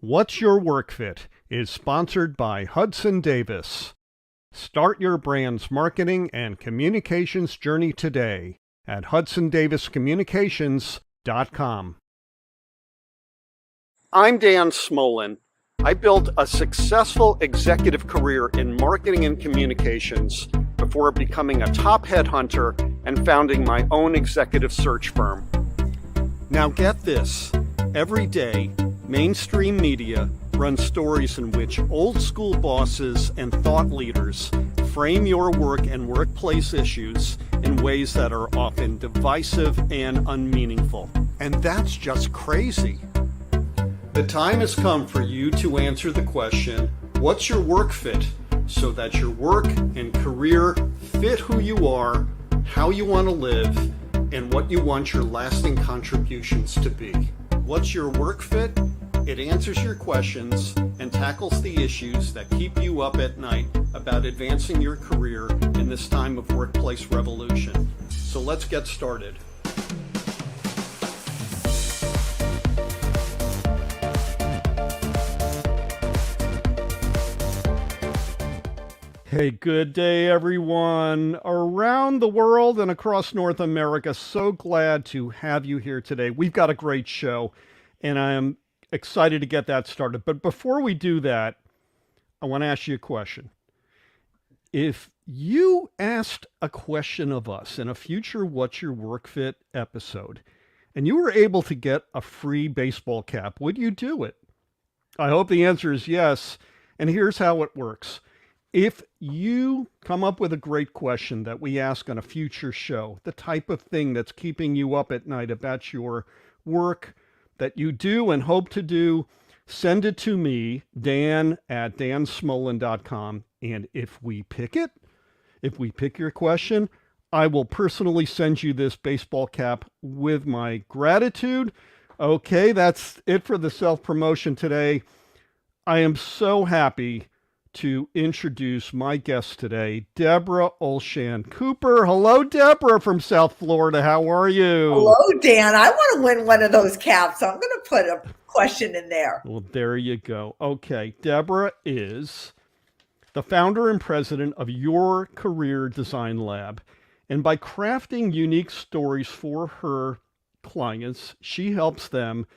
What's Your Work Fit is sponsored by Hudson Davis. Start your brand's marketing and communications journey today at hudsondaviscommunications.com. I'm Dan Smolin. I built a successful executive career in marketing and communications before becoming a top headhunter and founding my own executive search firm. Now get this, every day, mainstream media runs stories in which old school bosses and thought leaders frame your work and workplace issues in ways that are often divisive and unmeaningful. And that's just crazy. The time has come for you to answer the question, what's your work fit? So that your work and career fit who you are, how you want to live, and what you want your lasting contributions to be. What's your work fit? It answers your questions and tackles the issues that keep you up at night about advancing your career in this time of workplace revolution. So let's get started. Hey, good day, everyone around the world and across North America. So glad to have you here today. We've got a great show, and I am excited to get that started. But before we do that, I want to ask you a question. If you asked a question of us in a future What's Your Work Fit episode, and you were able to get a free baseball cap, would you do it? I hope the answer is yes. And here's how it works. If you come up with a great question that we ask on a future show, the type of thing that's keeping you up at night about your work that you do and hope to do, send it to me, Dan at dansmolin.com. And if we pick your question, I will personally send you this baseball cap with my gratitude. Okay, that's it for the self-promotion today. I am so happy to introduce my guest today, Debra Olshan Cooper. Hello, Debra from South Florida. How are you? Hello, Dan. I want to win one of those caps, so I'm going to put a question in there. Well, there you go. Okay, Debra is the founder and president of Your Career Design Lab. And by crafting unique stories for her clients, she helps them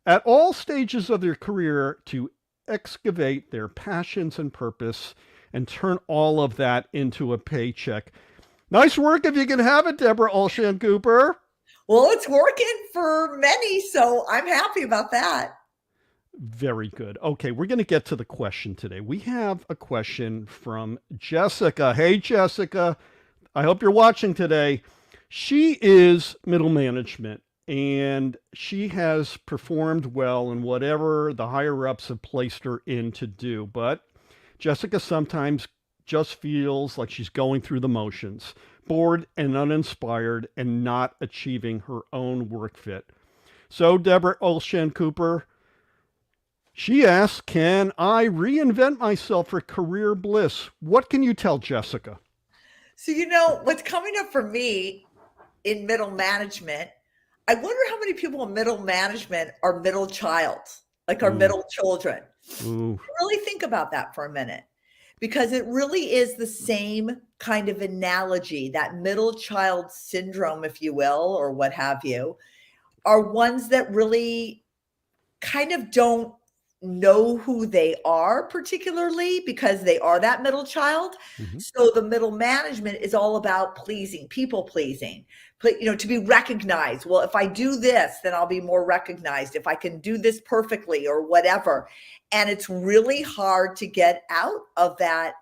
at all stages of their career to excavate their passions and purpose and turn all of that into a paycheck. Nice work if you can have it, Debra Olshan Cooper. Well, it's working for many, so I'm happy about that. Very good. Okay, we're going to get to the question today. We have a question from Jessica. Hey, Jessica. I hope you're watching today. She is middle management, and she has performed well in whatever the higher ups have placed her in to do. But Jessica sometimes just feels like she's going through the motions, bored and uninspired, and not achieving her own work fit. So Debra Olshan Cooper, she asks, can I reinvent myself for career bliss? What can you tell Jessica? So, what's coming up for me in middle management, I wonder how many people in middle management are middle child, like our middle children. Really think about that for a minute, because it really is the same kind of analogy. That middle child syndrome, if you will, or what have you, are ones that really kind of don't know who they are particularly because they are that middle child. Mm-hmm. So the middle management is all about pleasing, people pleasing, to be recognized. Well, if I do this, then I'll be more recognized if I can do this perfectly or whatever. And it's really hard to get out of that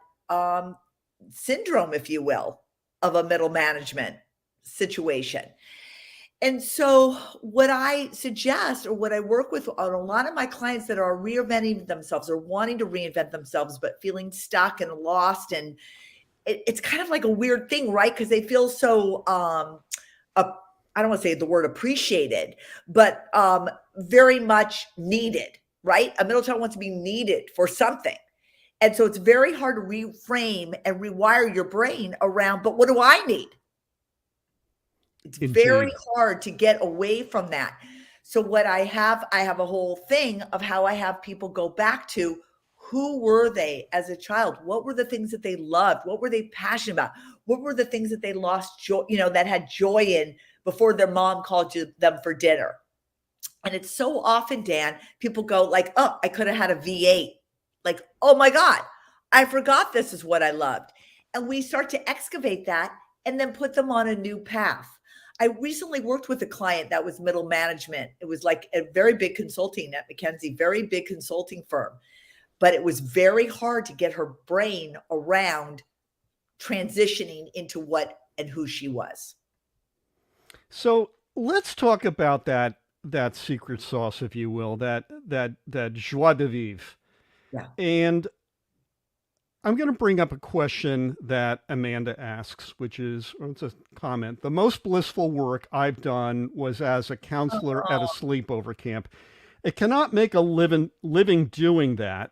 syndrome, if you will, of a middle management situation. And so what I suggest, or what I work with on a lot of my clients that are reinventing themselves or wanting to reinvent themselves, but feeling stuck and lost, and it's kind of like a weird thing, right? Because they feel so, I don't want to say the word appreciated, but very much needed, right? A middle child wants to be needed for something. And so it's very hard to reframe and rewire your brain around, but what do I need? It's very hard to get away from that. So what I have a whole thing of how I have people go back to who were they as a child? What were the things that they loved? What were they passionate about? What were the things that they lost joy, that had joy in before their mom called them for dinner? And it's so often, Dan, people go like, oh, I could have had a V8. Like, oh my God, I forgot this is what I loved. And we start to excavate that and then put them on a new path. I recently worked with a client that was middle management. It was like a very big consulting at McKinsey, very big consulting firm. But it was very hard to get her brain around transitioning into what and who she was. So let's talk about that secret sauce, if you will, that joie de vivre. Yeah. And I'm going to bring up a question that Amanda asks, which is, or it's a comment. The most blissful work I've done was as a counselor at a sleepover camp. It cannot make a living doing that,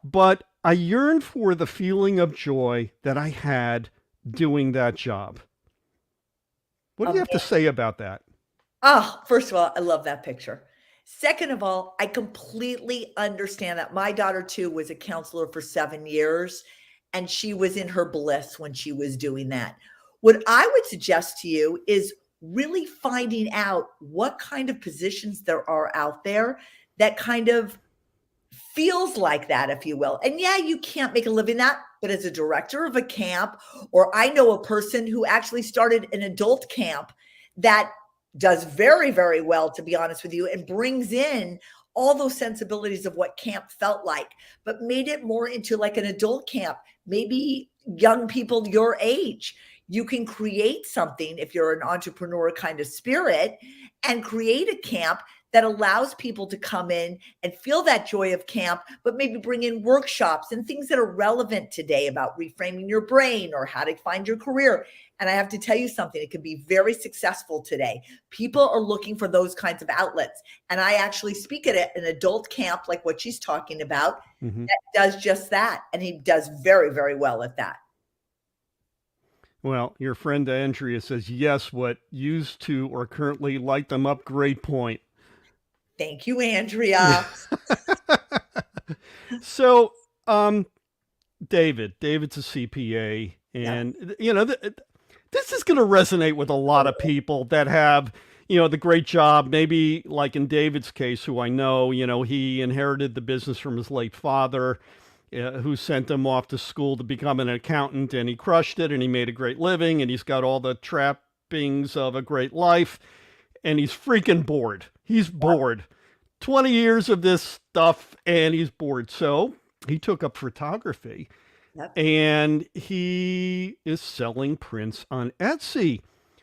but I yearn for the feeling of joy that I had doing that job. What do you have to say about that? Oh, first of all, I love that picture. Second of all, I completely understand that. My daughter, too, was a counselor for 7 years, and she was in her bliss when she was doing that. What I would suggest to you is really finding out what kind of positions there are out there that kind of feels like that, if you will. And yeah, you can't make a living that, but as a director of a camp, or I know a person who actually started an adult camp that does very, very well, to be honest with you, and brings in all those sensibilities of what camp felt like, but made it more into like an adult camp, maybe young people your age. You can create something if you're an entrepreneur kind of spirit and create a camp that allows people to come in and feel that joy of camp, but maybe bring in workshops and things that are relevant today about reframing your brain or how to find your career. And I have to tell you something, it can be very successful today. People are looking for those kinds of outlets. And I actually speak at an adult camp like what she's talking about that does just that. And he does very, very well at that. Well, your friend Andrea says, yes, what used to or currently light them up, great point. Thank you, Andrea. So, David's a CPA, and this is going to resonate with a lot of people that have, the great job. Maybe like in David's case, who I know, he inherited the business from his late father, who sent him off to school to become an accountant, and he crushed it, and he made a great living, and he's got all the trappings of a great life, and he's freaking bored. He's bored. 20 years of this stuff, and he's bored. So he took up photography, and he is selling prints on Etsy.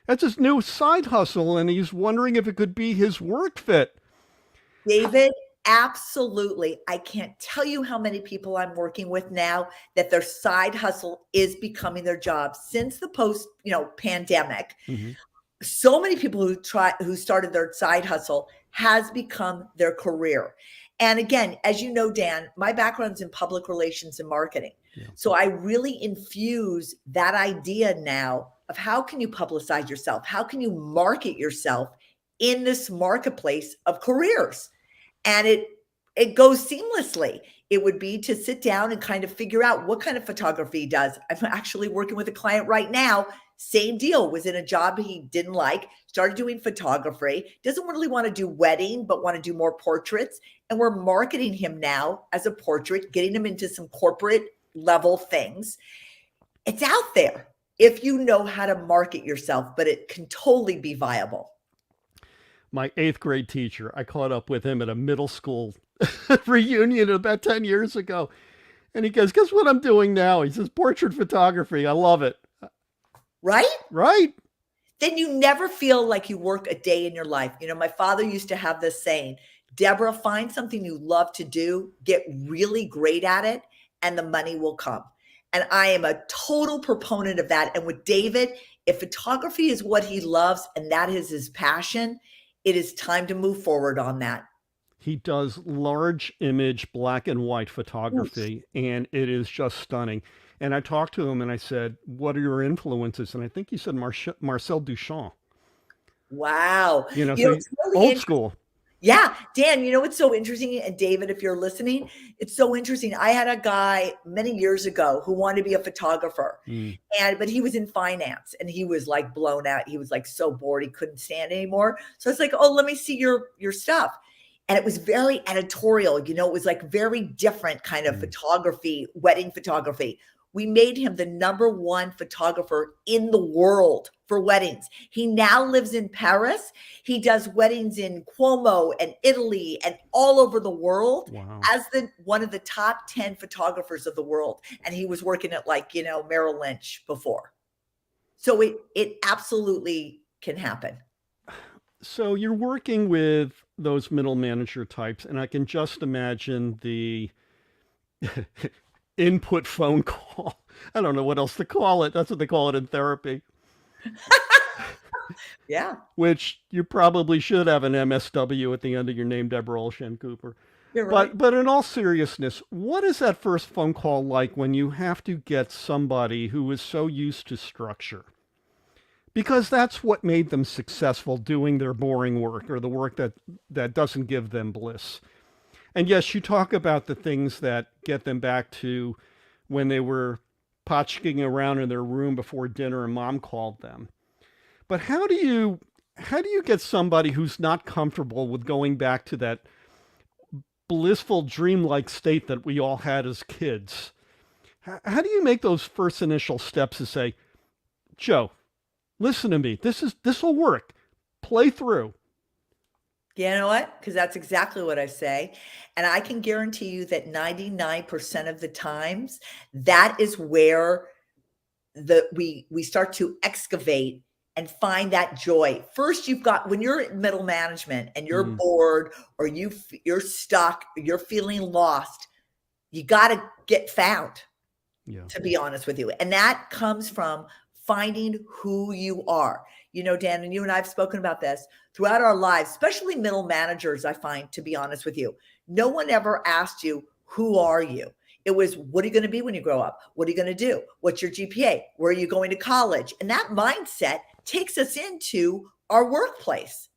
That's his new side hustle, and he's wondering if it could be his work fit. David, absolutely. I can't tell you how many people I'm working with now that their side hustle is becoming their job since the post, pandemic. So many people who started their side hustle has become their career. And again, as you know, Dan, my background's in public relations and marketing. Yeah. So I really infuse that idea now of how can you publicize yourself? How can you market yourself in this marketplace of careers? And it goes seamlessly. It would be to sit down and kind of figure out what kind of photography he does. I'm actually working with a client right now. Same deal, was in a job he didn't like, started doing photography, doesn't really want to do wedding, but want to do more portraits. And we're marketing him now as a portrait, getting him into some corporate level things. It's out there if you know how to market yourself, but it can totally be viable. My 8th grade teacher, I caught up with him at a middle school reunion about 10 years ago. And he goes, guess what I'm doing now? He says, portrait photography. I love it. Right? Right. Then you never feel like you work a day in your life. My father used to have this saying, Debra, find something you love to do, get really great at it, and the money will come. And I am a total proponent of that. And with David, if photography is what he loves and that is his passion, it is time to move forward on that. He does large image black and white photography, and it is just stunning. And I talked to him and I said, what are your influences? And I think he said Marcel Duchamp. Wow. So It's really old interesting. school. Yeah, Dan, what's so interesting? And David, if you're listening, it's so interesting. I had a guy many years ago who wanted to be a photographer, Mm. but he was in finance and he was like blown out. He was like so bored he couldn't stand anymore. So it's like, oh, let me see your stuff. And it was very editorial, it was like very different kind of photography, wedding photography. We made him the #1 photographer in the world for weddings. He now lives in Paris. He does weddings in Cuomo and Italy and all over the world. Wow. As one of the top 10 photographers of the world. And he was working at Merrill Lynch before. So it absolutely can happen. So you're working with those middle manager types, and I can just imagine the input phone call. I don't know what else to call it. That's what they call it in therapy. Yeah. Which you probably should have an MSW at the end of your name, Debra Olshan Cooper. You're right. But in all seriousness, what is that first phone call like when you have to get somebody who is so used to structure? Because that's what made them successful doing their boring work, or the work that doesn't give them bliss. And yes, you talk about the things that get them back to when they were potchking around in their room before dinner and mom called them. But how do you get somebody who's not comfortable with going back to that blissful dreamlike state that we all had as kids? How do you make those first initial steps to say, Joe, listen to me. This will work. Play through. You know what? Because that's exactly what I say. And I can guarantee you that 99% of the times, that is where we start to excavate and find that joy. First, when you're in middle management and you're bored, or you're stuck, you're feeling lost, you got to get found, to be honest with you. And that comes from finding who you are. Dan, and you and I have spoken about this throughout our lives, especially middle managers. I find, to be honest with you, no one ever asked you, who are you? It was, what are you going to be when you grow up? What are you going to do? What's your GPA? Where are you going to college? And that mindset takes us into our workplace.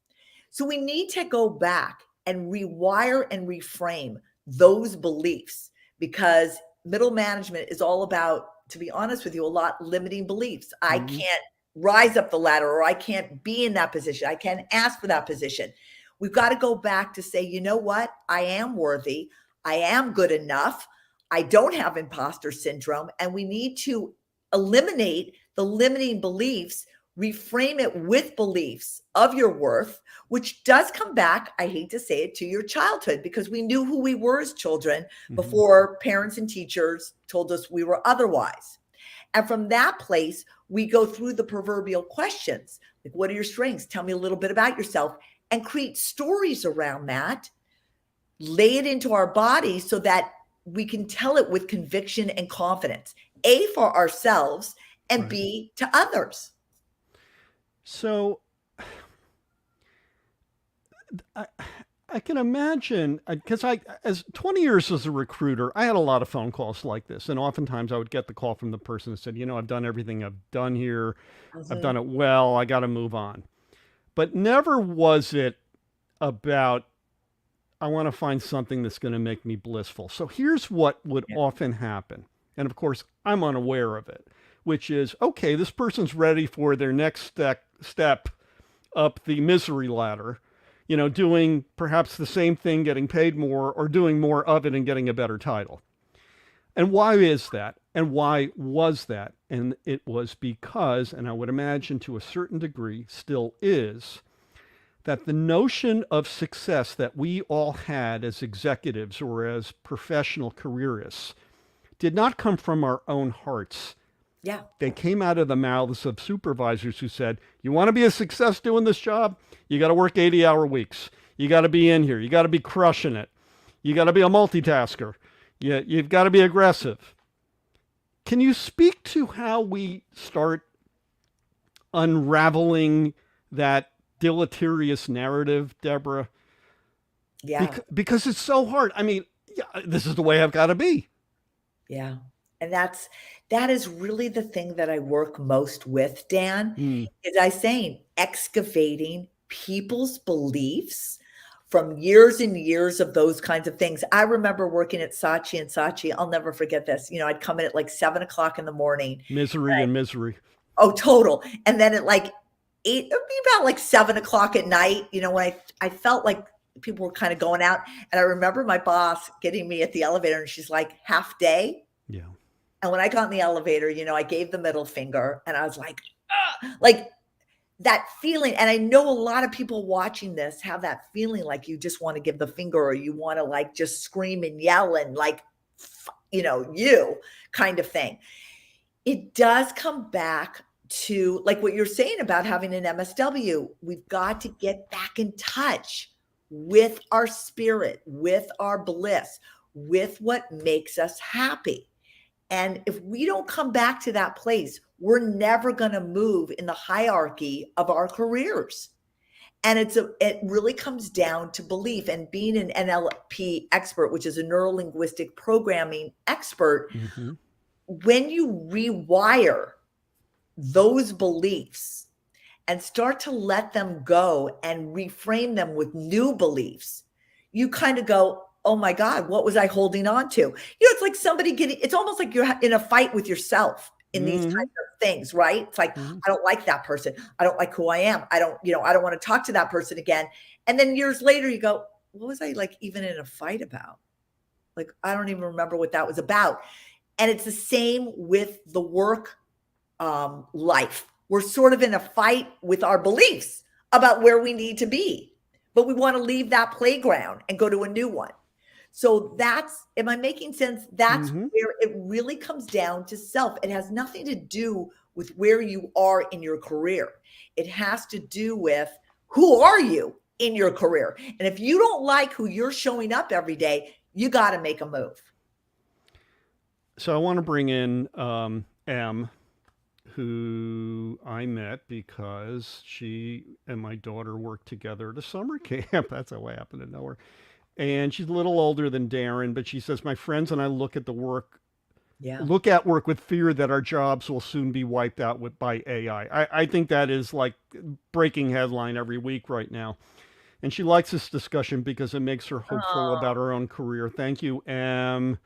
So we need to go back and rewire and reframe those beliefs, because middle management is all about, to be honest with you, a lot limiting beliefs. I can't rise up the ladder, or I can't be in that position. I can't ask for that position. We've got to go back to say, you know what? I am worthy. I am good enough. I don't have imposter syndrome. And we need to eliminate the limiting beliefs, reframe it with beliefs of your worth, which does come back, I hate to say it, to your childhood, because we knew who we were as children before parents and teachers told us we were otherwise. And from that place, we go through the proverbial questions, like, what are your strengths? Tell me a little bit about yourself, and create stories around that, lay it into our bodies so that we can tell it with conviction and confidence, A, for ourselves, and B, to others. So I can imagine, because as 20 years as a recruiter, I had a lot of phone calls like this. And oftentimes I would get the call from the person that said, I've done everything I've done here. I've done it well. I got to move on. But never was it about, I want to find something that's going to make me blissful. So here's what would often happen. And of course, I'm unaware of it, which is, okay, this person's ready for their next step up the misery ladder, doing perhaps the same thing, getting paid more, or doing more of it and getting a better title. And why is that? And why was that? And it was because, and I would imagine to a certain degree still is, that the notion of success that we all had as executives or as professional careerists did not come from our own hearts. Yeah. They came out of the mouths of supervisors who said, you want to be a success doing this job? You got to work 80-hour weeks. You got to be in here. You got to be crushing it. You got to be a multitasker. You've got to be aggressive. Can you speak to how we start unraveling that deleterious narrative, Debra? Yeah. Because it's so hard. I mean, this is the way I've got to be. Yeah. And that is really the thing that I work most with, Dan, Mm. is I saying excavating people's beliefs from years and years of those kinds of things. I remember working at Saatchi and Saatchi. I'll never forget this. You know, I'd come in at like 7 o'clock in the morning. Misery and misery. Oh, total. And then at like eight, it would be about like 7 o'clock at night, you know, when I felt like people were kind of going out. And I remember my boss getting me at the elevator and she's like, half day. Yeah. And when I got in the elevator, you know, I gave the middle finger and I was like, ah! Like that feeling. And I know a lot of people watching this have that feeling like you just want to give the finger or you want to like just scream and yell and like, you know, you kind of thing. It does come back to like what you're saying about having an MSW. We've got to get back in touch with our spirit, with our bliss, with what makes us happy. And if we don't come back to that place, we're never going to move in the hierarchy of our careers. And it really comes down to belief, and being an NLP expert, which is a neuro-linguistic programming expert. Mm-hmm. When you rewire those beliefs and start to let them go and reframe them with new beliefs, you kind of go, oh my God, what was I holding on to? You know, it's like somebody it's almost like you're in a fight with yourself in these kinds of things, right? It's like, I don't like that person. I don't like who I am. I don't want to talk to that person again. And then years later you go, what was I like even in a fight about? Like, I don't even remember what that was about. And it's the same with the work life. We're sort of in a fight with our beliefs about where we need to be, but we want to leave that playground and go to a new one. So am I making sense? That's where it really comes down to self. It has nothing to do with where you are in your career. It has to do with who are you in your career. And if you don't like who you're showing up every day, you got to make a move. So I want to bring in M, who I met because she and my daughter worked together at a summer camp. That's how I happen to know her. And she's a little older than Darren, but she says, my friends and I look at work with fear that our jobs will soon be wiped out by AI. I think that is like breaking headline every week right now. And she likes this discussion because it makes her hopeful about her own career. Thank you, Em.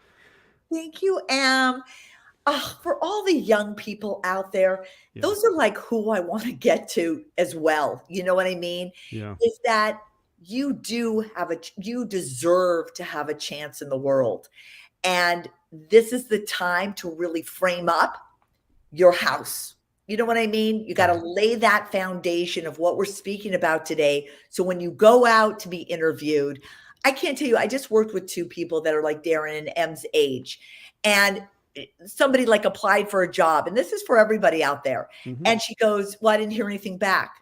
Thank you, Em. For all the young people out there, those are like who I want to get to as well. You know what I mean? Yeah. Is that you deserve to have a chance in the world. And this is the time to really frame up your house. You know what I mean? You got to lay that foundation of what we're speaking about today. So when you go out to be interviewed, I can't tell you, I just worked with two people that are like Darren and Em's age. And somebody like applied for a job, and this is for everybody out there. And she goes, well, I didn't hear anything back.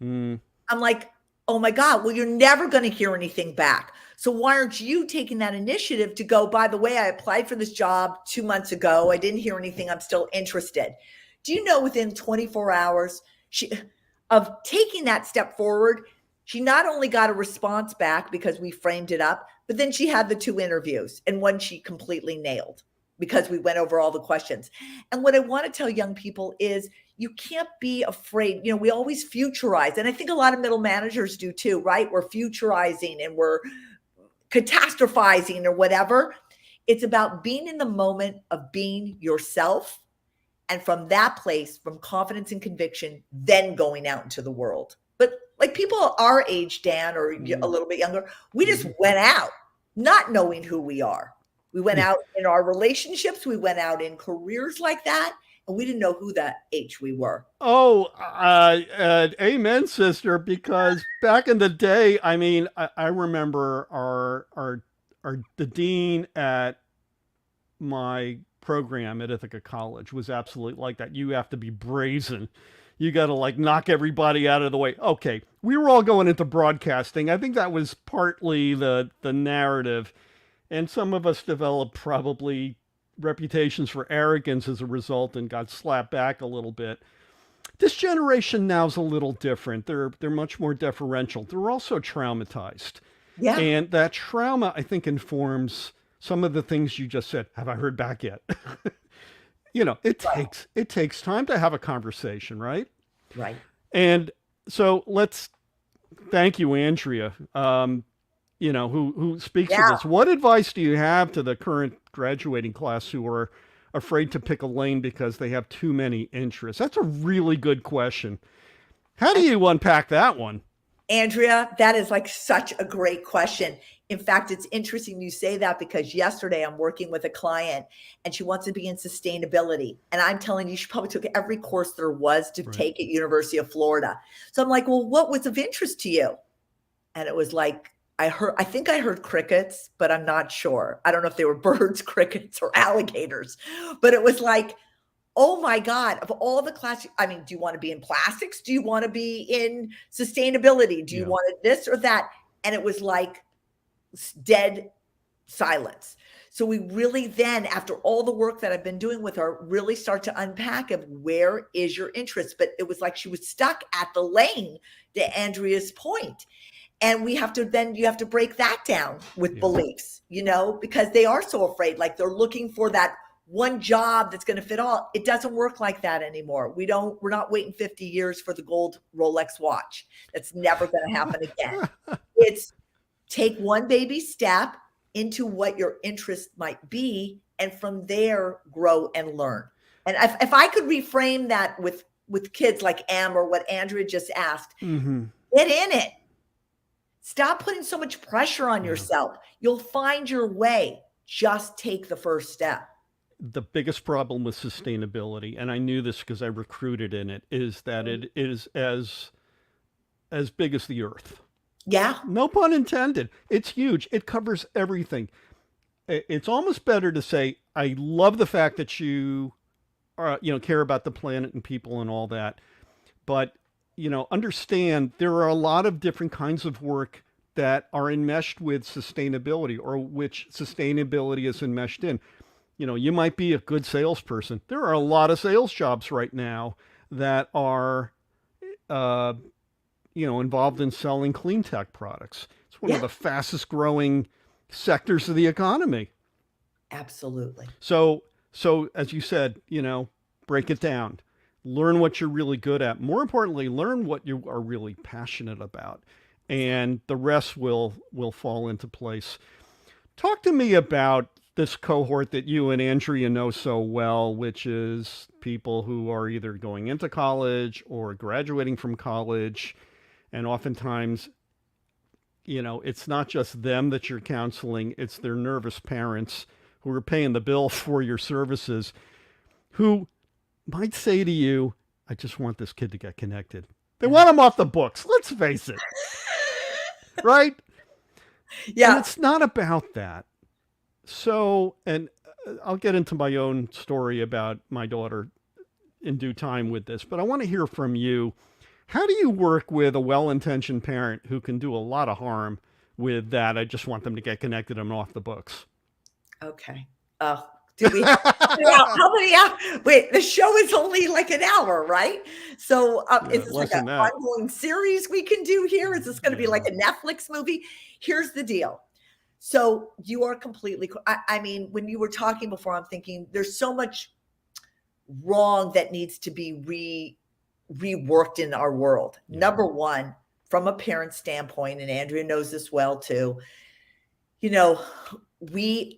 I'm like, oh my God, well, you're never going to hear anything back. So why aren't you taking that initiative to go, by the way, I applied for this job 2 months ago. I didn't hear anything. I'm still interested. Do you know within 24 hours of taking that step forward, she not only got a response back because we framed it up, but then she had the 2 interviews, and one she completely nailed because we went over all the questions. And what I want to tell young people is you can't be afraid. You know, we always futurize. And I think a lot of middle managers do too, right? We're futurizing and we're catastrophizing or whatever. It's about being in the moment of being yourself. And from that place, from confidence and conviction, then going out into the world. But like people our age, Dan, or a little bit younger, we just went out not knowing who we are. We went out in our relationships. We went out in careers like that. And we didn't know who that H we were. Oh, amen, sister. Because back in the day, I mean, I remember the dean at my program at Ithaca College was absolutely like that. You have to be brazen. You got to like knock everybody out of the way. Okay, we were all going into broadcasting. I think that was partly the narrative. And some of us developed probably reputations for arrogance as a result and got slapped back a little bit. This generation now is a little different. They're much more deferential. They're also traumatized. Yeah. And that trauma, I think, informs some of the things you just said. Have I heard back yet? Right. It takes time to have a conversation, right? Right. And so let's thank you, Andrea. Who speaks of Yeah. this. What advice do you have to the current graduating class who are afraid to pick a lane because they have too many interests? That's a really good question. How do you unpack that one? Andrea, that is like such a great question. In fact, it's interesting you say that because yesterday I'm working with a client and she wants to be in sustainability. And I'm telling you, she probably took every course there was to Right. take at University of Florida. So I'm like, well, what was of interest to you? And it was like, I think I heard crickets, but I'm not sure. I don't know if they were birds, crickets, or alligators, but it was like, oh my God, of all the classes, I mean, do you want to be in plastics? Do you want to be in sustainability? Do you Yeah. want this or that? And it was like dead silence. So we really then, after all the work that I've been doing with her, really start to unpack of where is your interest. But it was like she was stuck at the lane, to Andrea's point. And you have to break that down with beliefs, because they are so afraid, like they're looking for that one job that's going to fit all. It doesn't work like that anymore. We're not waiting 50 years for the gold Rolex watch. That's never going to happen again. It's take one baby step into what your interest might be, and from there grow and learn. And if I could reframe that with kids like Em or what Andrea just asked, get in it. Stop putting so much pressure on yourself. You'll find your way. Just take the first step. The biggest problem with sustainability, and I knew this because I recruited in it, is that it is as big as the earth. Yeah. No pun intended. It's huge. It covers everything. It's almost better to say, I love the fact that you care about the planet and people and all that. But, understand there are a lot of different kinds of work that are enmeshed with sustainability, or which sustainability is enmeshed in. You might be a good salesperson. There are a lot of sales jobs right now that are, involved in selling clean tech products. It's one of the fastest growing sectors of the economy. Absolutely. So as you said, break it down. Learn what you're really good at. More importantly, learn what you are really passionate about, and the rest will fall into place. Talk to me about this cohort that you and Andrea know so well, which is people who are either going into college or graduating from college. And oftentimes, it's not just them that you're counseling, it's their nervous parents who are paying the bill for your services, who might say to you, I just want this kid to get connected. They want him off the books. Let's face it. Right? Yeah. And it's not about that. So, and I'll get into my own story about my daughter in due time with this, but I want to hear from you. How do you work with a well-intentioned parent who can do a lot of harm with that? I just want them to get connected and off the books. Okay. Do we have how many hours? Wait, the show is only like an hour, right? So is this like an ongoing series we can do here? Is this going to be like a Netflix movie? Here's the deal. So you are completely, I mean, when you were talking before, I'm thinking there's so much wrong that needs to be reworked in our world. Number one, from a parent standpoint, and Andrea knows this well too, we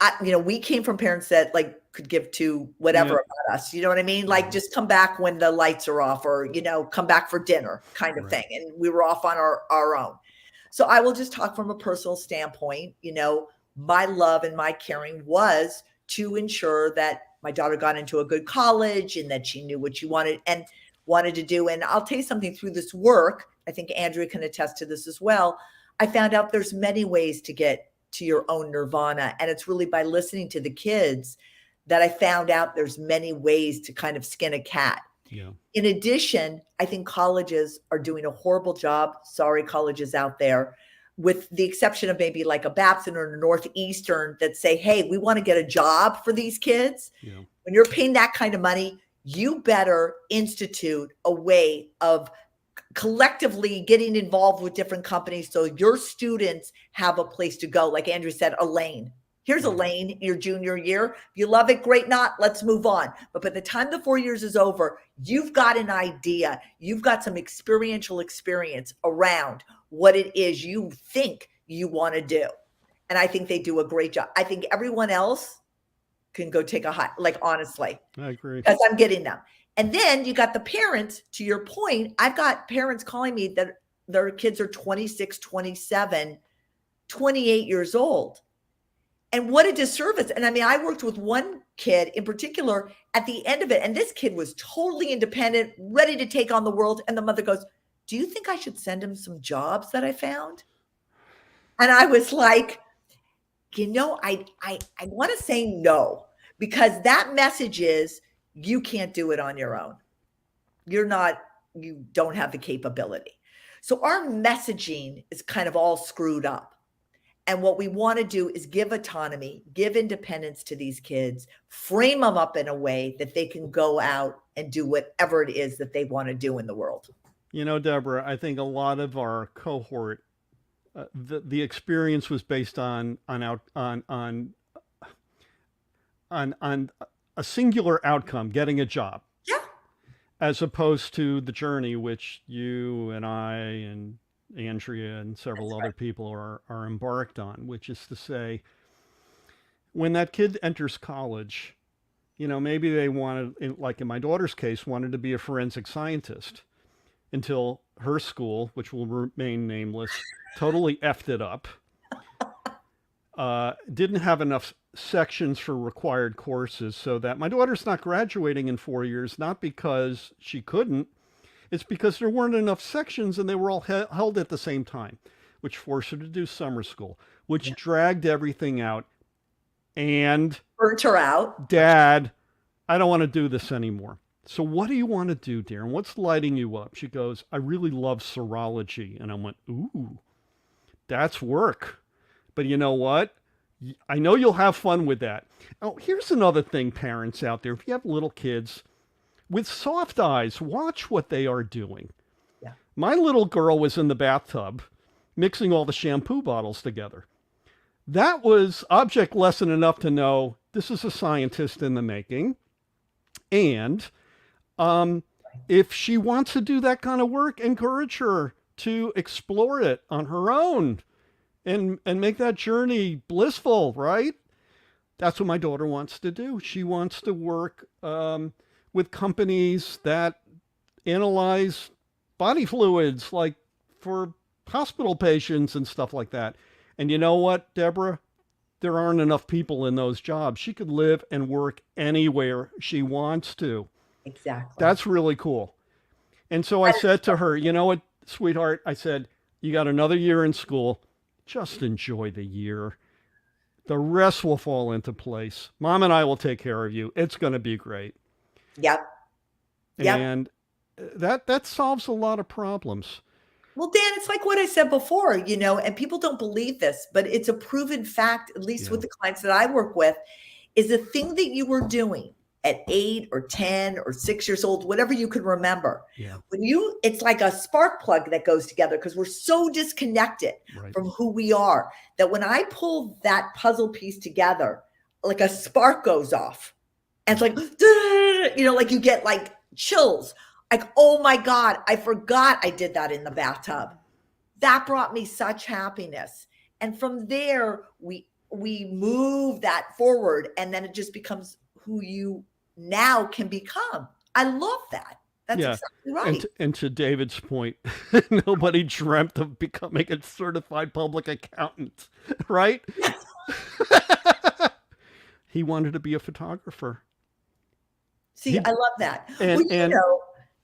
came from parents that like could give to whatever about us. You know what I mean? Like just come back when the lights are off, or, come back for dinner kind of thing. And we were off on our own. So I will just talk from a personal standpoint. My love and my caring was to ensure that my daughter got into a good college and that she knew what she wanted to do. And I'll tell you something, through this work, I think Andrea can attest to this as well. I found out there's many ways to get to your own nirvana. And it's really by listening to the kids that I found out there's many ways to kind of skin a cat. Yeah. In addition, I think colleges are doing a horrible job. Sorry, colleges out there, with the exception of maybe like a Babson or a Northeastern that say, hey, we want to get a job for these kids. Yeah. When you're paying that kind of money, you better institute a way of collectively getting involved with different companies so your students have a place to go. Like Andrew said, a lane. Here's a lane your junior year. If you love it, great. Not, let's move on. But by the time the 4 years is over, you've got an idea. You've got some experiential experience around what it is you think you want to do. And I think they do a great job. I think everyone else can go take a hike, like, honestly. I agree. Because I'm getting them. And then you got the parents, to your point. I've got parents calling me that their kids are 26, 27, 28 years old. And what a disservice. And I mean, I worked with one kid in particular at the end of it. And this kid was totally independent, ready to take on the world. And the mother goes, do you think I should send him some jobs that I found? And I was like, I want to say no, because that message is you can't do it on your own. You don't have the capability. So our messaging is kind of all screwed up. And what we want to do is give autonomy, give independence to these kids, frame them up in a way that they can go out and do whatever it is that they want to do in the world. Debra, I think a lot of our cohort, the experience was based on a singular outcome, getting a job. Yeah. As opposed to the journey, which you and I and Andrea and several other people are embarked on, which is to say, when that kid enters college, maybe they wanted, like in my daughter's case, wanted to be a forensic scientist until her school, which will remain nameless, totally effed it up. Didn't have enough sections for required courses, so that my daughter's not graduating in 4 years, not because she couldn't. It's because there weren't enough sections and they were all held at the same time, which forced her to do summer school, which dragged everything out and burnt her out. Dad, I don't want to do this anymore. So what do you want to do, dear? And what's lighting you up? She goes, I really love serology. And I went, ooh, that's work. But you know what? I know you'll have fun with that. Oh, here's another thing, parents out there. If you have little kids, with soft eyes, watch what they are doing. Yeah. My little girl was in the bathtub mixing all the shampoo bottles together. That was object lesson enough to know this is a scientist in the making. And if she wants to do that kind of work, encourage her to explore it on her own and make that journey blissful, right? That's what my daughter wants to do. She wants to work with companies that analyze body fluids, like for hospital patients and stuff like that. And you know what, Debra? There aren't enough people in those jobs. She could live and work anywhere she wants to. Exactly. That's really cool. And so I said to her, you know what, sweetheart? I said, you got another year in school. Just enjoy the year. The rest will fall into place. Mom and I will take care of you. It's going to be great. Yep. And that solves a lot of problems. Well, Dan, it's like what I said before, and people don't believe this, but it's a proven fact, at least with the clients that I work with, is the thing that you were doing at 8 or 10 or 6 years old, whatever you can remember. Yeah. It's like a spark plug that goes together, because we're so disconnected from who we are that when I pull that puzzle piece together, like a spark goes off. And it's like, like you get like chills. Like, oh my God, I forgot I did that in the bathtub. That brought me such happiness. And from there, we move that forward, and then it just becomes who you now can become. I love that. That's exactly right. And to David's point, nobody dreamt of becoming a certified public accountant, right? He wanted to be a photographer. See, I love that.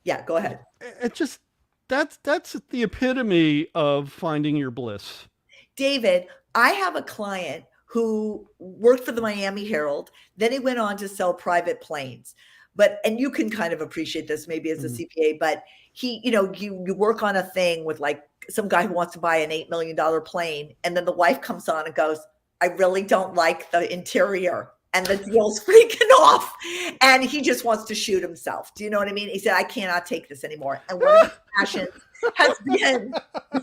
Yeah, go ahead. It just, that's the epitome of finding your bliss. David, I have a client who worked for the Miami Herald. Then he went on to sell private planes. And you can kind of appreciate this maybe as a CPA, but he, you work on a thing with like some guy who wants to buy an $8 million plane. And then the wife comes on and goes, I really don't like the interior. And the deal's freaking off. And he just wants to shoot himself. Do you know what I mean? He said, I cannot take this anymore. And one of his passions has been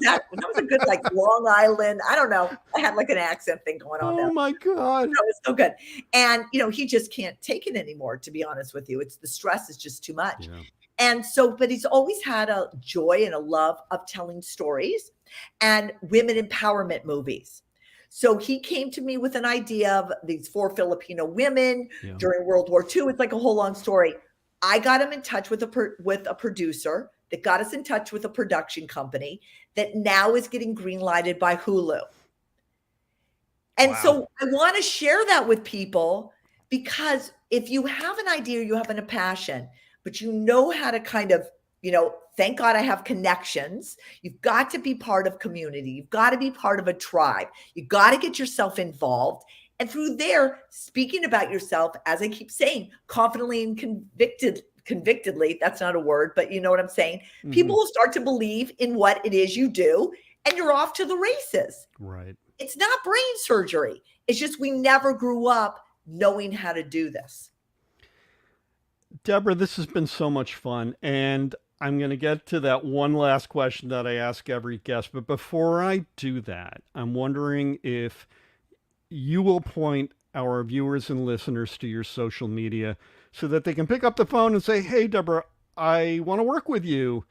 that was a good like Long Island. I don't know. I had like an accent thing going on there. Oh my God. It was so good. And he just can't take it anymore, to be honest with you. It's the stress is just too much. Yeah. And so, but he's always had a joy and a love of telling stories and women empowerment movies. So he came to me with an idea of these 4 Filipino women during World War II. It's like a whole long story. I got him in touch with a producer that got us in touch with a production company that now is getting green-lighted by Hulu. And so I want to share that with people, because if you have an idea, you have a passion, but you know how to kind of, thank God I have connections. You've got to be part of community. You've got to be part of a tribe. You got to get yourself involved. And through there, speaking about yourself, as I keep saying, confidently and convictedly, that's not a word, but you know what I'm saying? Mm-hmm. People will start to believe in what it is you do, and you're off to the races. Right. It's not brain surgery. It's just we never grew up knowing how to do this. Debra, this has been so much fun. And I'm going to get to that one last question that I ask every guest. But before I do that, I'm wondering if you will point our viewers and listeners to your social media so that they can pick up the phone and say, hey, Debra, I want to work with you.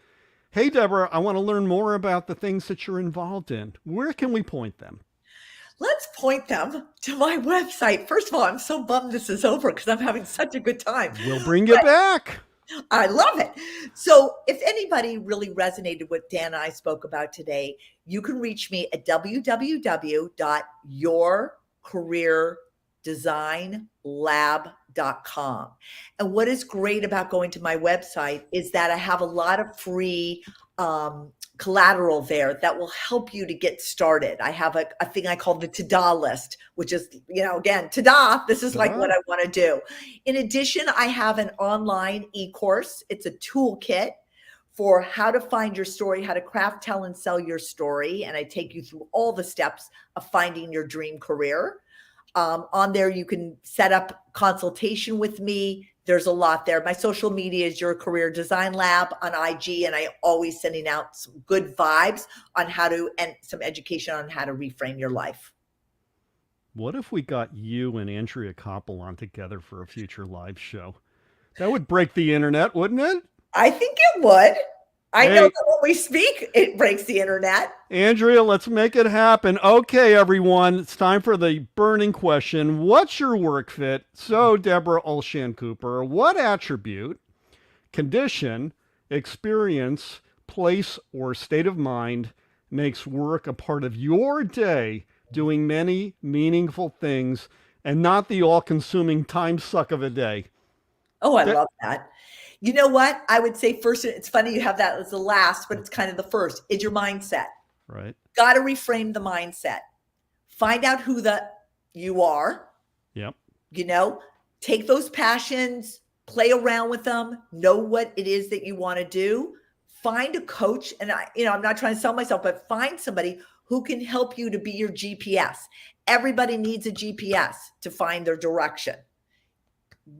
Hey, Debra, I want to learn more about the things that you're involved in. Where can we point them? Let's point them to my website. First of all, I'm so bummed this is over because I'm having such a good time. We'll bring you back. I love it. So if anybody really resonated with Dan and I spoke about today, you can reach me at www.yourcareerdesignlab.com. And what is great about going to my website is that I have a lot of free collateral there that will help you to get started. I have a thing I call the ta-da list, which is, again, ta-da, this is like what I want to do. In addition, I have an online e-course. It's a toolkit for how to find your story, how to craft, tell, and sell your story. And I take you through all the steps of finding your dream career. On there, you can set up consultation with me. There's a lot there. My social media is Your Career Design Lab on IG, and I always sending out some good vibes on and some education on how to reframe your life. What if we got you and Andrea Koppel on together for a future live show? That would break the internet, wouldn't it? I think it would. I know that when we speak, it breaks the internet. Andrea, let's make it happen. Okay, everyone, it's time for the burning question. What's your work fit? So, Debra Olshan Cooper, what attribute, condition, experience, place, or state of mind makes work a part of your day, doing many meaningful things and not the all-consuming time suck of a day? Oh, I love that. You know what? I would say first, it's funny you have that as the last, but it's kind of the first, is your mindset. Right. Got to reframe the mindset. Find out who you are. Yep. Take those passions, play around with them, know what it is that you want to do. Find a coach. And I'm not trying to sell myself, but find somebody who can help you to be your GPS. Everybody needs a GPS to find their direction.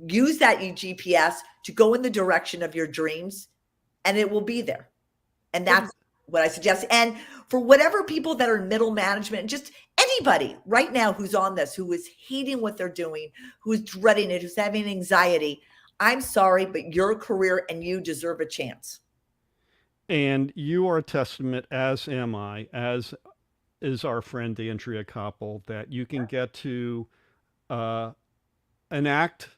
Use that GPS to go in the direction of your dreams, and it will be there. And that's what I suggest. And for whatever people that are in middle management, just anybody right now who's on this, who is hating what they're doing, who is dreading it, who's having anxiety, I'm sorry, but your career and you deserve a chance. And you are a testament, as am I, as is our friend Andrea Koppel, that you can get to an act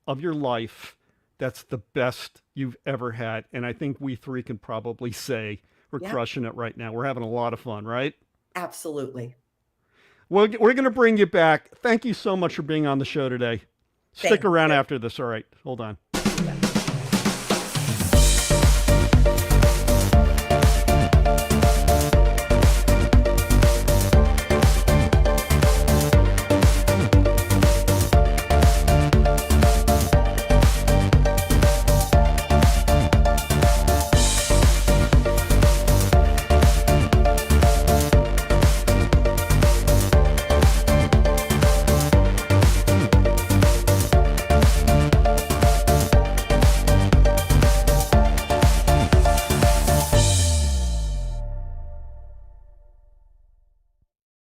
of your life that's the best you've ever had. And I think we three can probably say we're crushing it right now. We're having a lot of fun, right? Absolutely. Well, we're going to bring you back. Thank you so much for being on the show today. Stick around after this. All right, hold on.